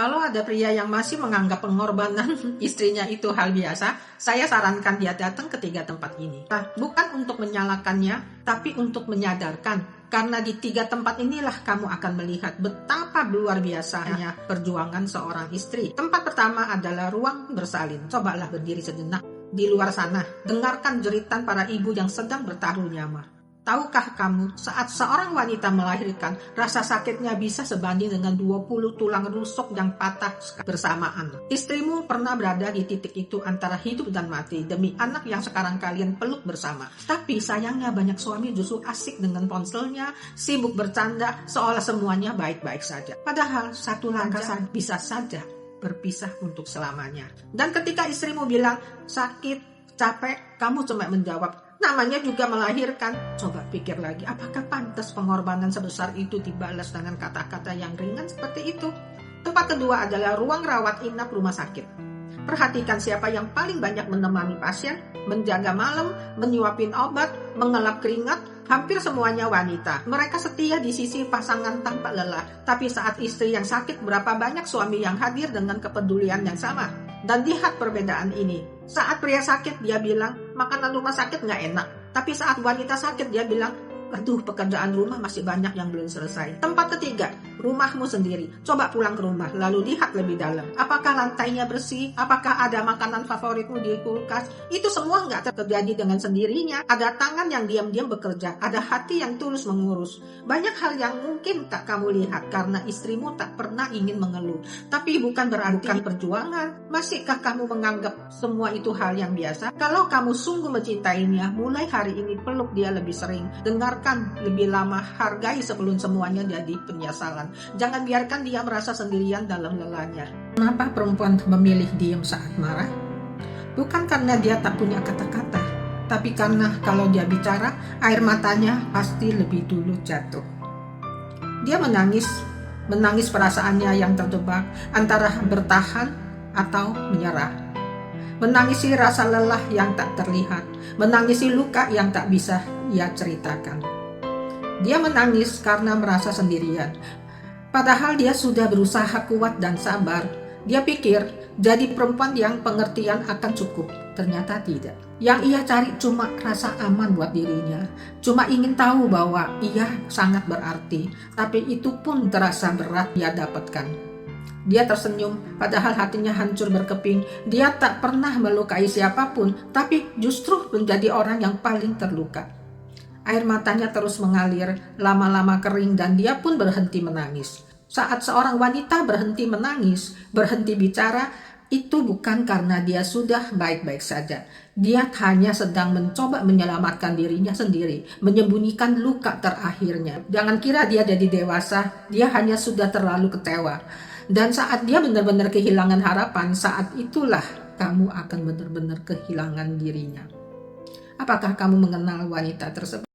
Kalau ada pria yang masih menganggap pengorbanan istrinya itu hal biasa, saya sarankan dia datang ke 3 tempat ini. Nah, bukan untuk menyalahkannya, tapi untuk menyadarkan. Karena di 3 tempat inilah kamu akan melihat betapa luar biasanya perjuangan seorang istri. Tempat pertama adalah ruang bersalin. Cobalah berdiri sejenak di luar sana. Dengarkan jeritan para ibu yang sedang bertaruh nyawa. Tahukah kamu, saat seorang wanita melahirkan, rasa sakitnya bisa sebanding dengan 20 tulang rusuk yang patah bersamaan. Istrimu pernah berada di titik itu antara hidup dan mati demi anak yang sekarang kalian peluk bersama. Tapi sayangnya banyak suami justru asik dengan ponselnya, sibuk bercanda, seolah semuanya baik-baik saja. Padahal satu langkah bisa saja berpisah untuk selamanya. Dan ketika istrimu bilang, sakit, capek, kamu cuma menjawab, namanya juga melahirkan. Coba pikir lagi, apakah pantas pengorbanan sebesar itu dibalas dengan kata-kata yang ringan seperti itu? Tempat kedua adalah ruang rawat inap rumah sakit. Perhatikan siapa yang paling banyak menemani pasien, menjaga malam, menyuapin obat, mengelap keringat. Hampir semuanya wanita. Mereka setia di sisi pasangan tanpa lelah. Tapi saat istri yang sakit, berapa banyak suami yang hadir dengan kepedulian yang sama? Dan lihat perbedaan ini. Saat pria sakit, dia bilang, makanan rumah sakit nggak enak. Tapi saat wanita sakit, dia bilang, aduh, pekerjaan rumah masih banyak yang belum selesai. Tempat ketiga, rumahmu sendiri. Coba pulang ke rumah, lalu lihat lebih dalam. Apakah lantainya bersih? Apakah ada makanan favoritmu di kulkas? Itu semua nggak terjadi dengan sendirinya. Ada tangan yang diam-diam bekerja. Ada hati yang tulus mengurus. Banyak hal yang mungkin tak kamu lihat karena istrimu tak pernah ingin mengeluh. Tapi bukan berarti perjuangan. Masihkah kamu menganggap semua itu hal yang biasa? Kalau kamu sungguh mencintainya, mulai hari ini peluk dia lebih sering. Dengar lebih lama, hargai sebelum semuanya jadi penyesalan. Jangan biarkan dia merasa sendirian dalam lelahnya. Kenapa perempuan memilih diam saat marah? Bukan karena dia tak punya kata-kata, tapi karena kalau dia bicara, air matanya pasti lebih dulu jatuh. Dia menangis perasaannya yang terjebak antara bertahan atau menyerah. Menangisi rasa lelah yang tak terlihat, menangisi luka yang tak bisa ia ceritakan. Dia menangis karena merasa sendirian. Padahal dia sudah berusaha kuat dan sabar. Dia pikir jadi perempuan yang pengertian akan cukup. Ternyata tidak. Yang ia cari cuma rasa aman buat dirinya. Cuma ingin tahu bahwa ia sangat berarti. Tapi itu pun terasa berat dia dapatkan. Dia tersenyum, padahal hatinya hancur berkeping. Dia tak pernah melukai siapapun, tapi justru menjadi orang yang paling terluka. Air matanya terus mengalir, lama-lama kering dan dia pun berhenti menangis. Saat seorang wanita berhenti menangis, berhenti bicara, itu bukan karena dia sudah baik-baik saja. Dia hanya sedang mencoba menyelamatkan dirinya sendiri, menyembunyikan luka terakhirnya. Jangan kira dia jadi dewasa, dia hanya sudah terlalu kecewa. Dan saat dia benar-benar kehilangan harapan, saat itulah kamu akan benar-benar kehilangan dirinya. Apakah kamu mengenal wanita tersebut?